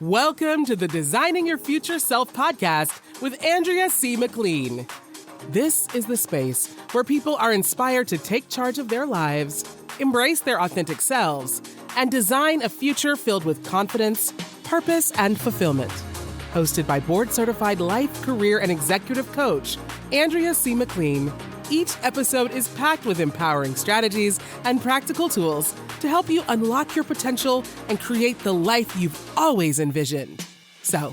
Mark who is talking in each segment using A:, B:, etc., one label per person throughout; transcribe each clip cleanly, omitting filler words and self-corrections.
A: Welcome to the Designing Your Future Self podcast with Andrea C. McLean. This is the space where people are inspired to take charge of their lives, embrace their authentic selves, and design a future filled with confidence, purpose, and fulfillment. Hosted by board-certified life, career, and executive coach, Andrea C. McLean, each episode is packed with empowering strategies and practical tools to help you unlock your potential and create the life you've always envisioned. So,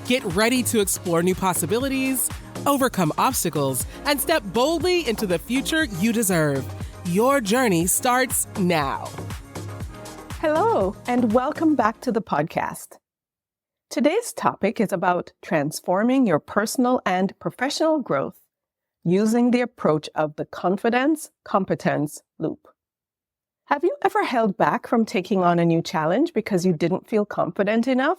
A: get ready to explore new possibilities, overcome obstacles, and step boldly into the future you deserve. Your journey starts now.
B: Hello, and welcome back to the podcast. Today's topic is about transforming your personal and professional growth using the approach of the Confidence-Competence Loop. Have you ever held back from taking on a new challenge because you didn't feel confident enough?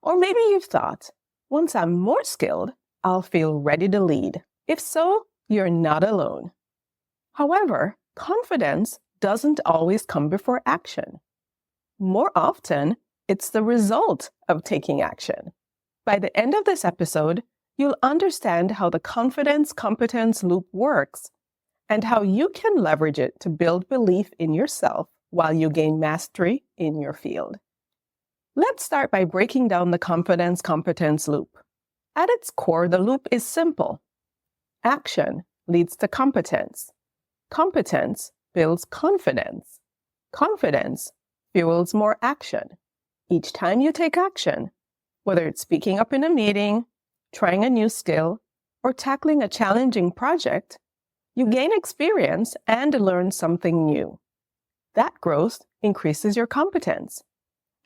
B: Or maybe you've thought, once I'm more skilled, I'll feel ready to lead. If so, you're not alone. However, confidence doesn't always come before action. More often, it's the result of taking action. By the end of this episode, you'll understand how the Confidence-Competence Loop works and how you can leverage it to build belief in yourself while you gain mastery in your field. Let's start by breaking down the Confidence-Competence Loop. At its core, the loop is simple. Action leads to competence. Competence builds confidence. Confidence fuels more action. Each time you take action, whether it's speaking up in a meeting, trying a new skill, or tackling a challenging project, you gain experience and learn something new. That growth increases your competence.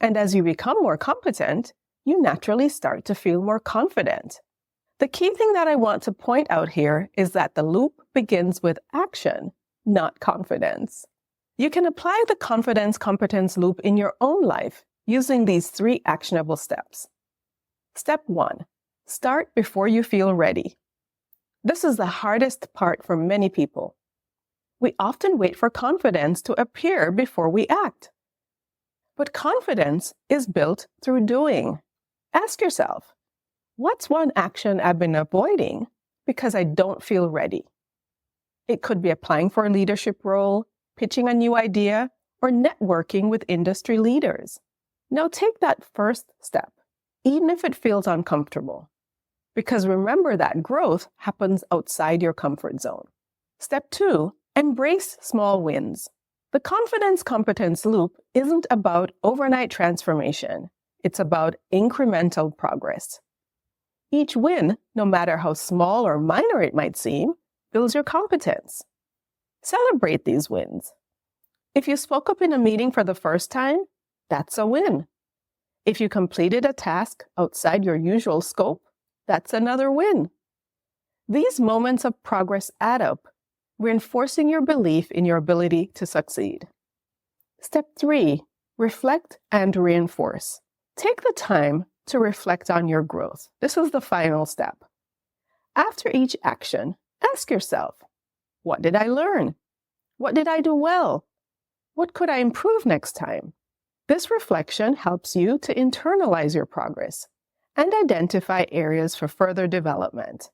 B: And as you become more competent, you naturally start to feel more confident. The key thing that I want to point out here is that the loop begins with action, not confidence. You can apply the Confidence-Competence Loop in your own life using these 3 actionable steps. Step 1. Start before you feel ready. This is the hardest part for many people. We often wait for confidence to appear before we act. But confidence is built through doing. Ask yourself, what's one action I've been avoiding because I don't feel ready? It could be applying for a leadership role, pitching a new idea, or networking with industry leaders. Now take that first step, even if it feels uncomfortable. Because remember that growth happens outside your comfort zone. Step 2, embrace small wins. The Confidence-Competence Loop isn't about overnight transformation. It's about incremental progress. Each win, no matter how small or minor it might seem, builds your competence. Celebrate these wins. If you spoke up in a meeting for the first time, that's a win. If you completed a task outside your usual scope, that's another win. These moments of progress add up, reinforcing your belief in your ability to succeed. Step 3, reflect and reinforce. Take the time to reflect on your growth. This is the final step. After each action, ask yourself, what did I learn? What did I do well? What could I improve next time? This reflection helps you to internalize your progress and identify areas for further development.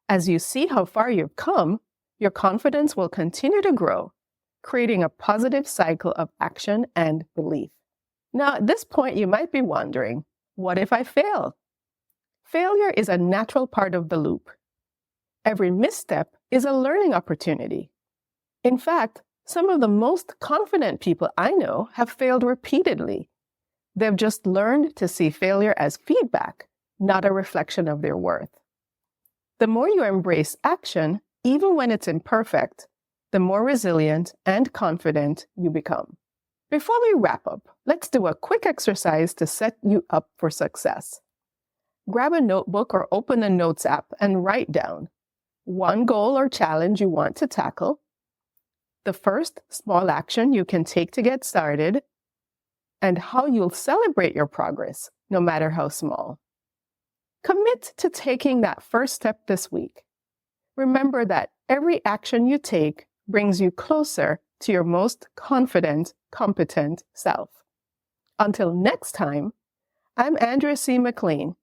B: As you see how far you've come, your confidence will continue to grow, creating a positive cycle of action and belief. Now, at this point, you might be wondering, what if I fail? Failure is a natural part of the loop. Every misstep is a learning opportunity. In fact, some of the most confident people I know have failed repeatedly. They've just learned to see failure as feedback, not a reflection of their worth. The more you embrace action, even when it's imperfect, the more resilient and confident you become. Before we wrap up, let's do a quick exercise to set you up for success. Grab a notebook or open a notes app and write down one goal or challenge you want to tackle, the first small action you can take to get started, and how you'll celebrate your progress, no matter how small. Commit to taking that first step this week. Remember that every action you take brings you closer to your most confident, competent self. Until next time, I'm Andrea C. McLean,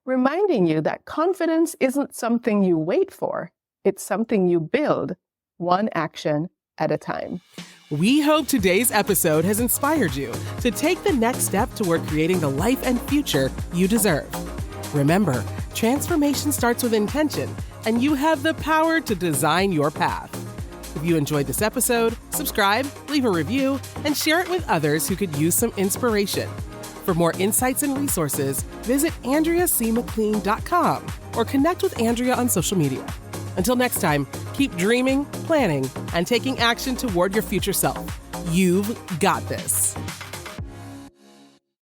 B: reminding you that confidence isn't something you wait for, it's something you build, one action at a time.
A: We hope today's episode has inspired you to take the next step toward creating the life and future you deserve. Remember, transformation starts with intention, and you have the power to design your path. If you enjoyed this episode, subscribe, leave a review, and share it with others who could use some inspiration. For more insights and resources, visit AndreaCMcLean.com or connect with Andrea on social media. Until next time, keep dreaming, planning, and taking action toward your future self. You've got this.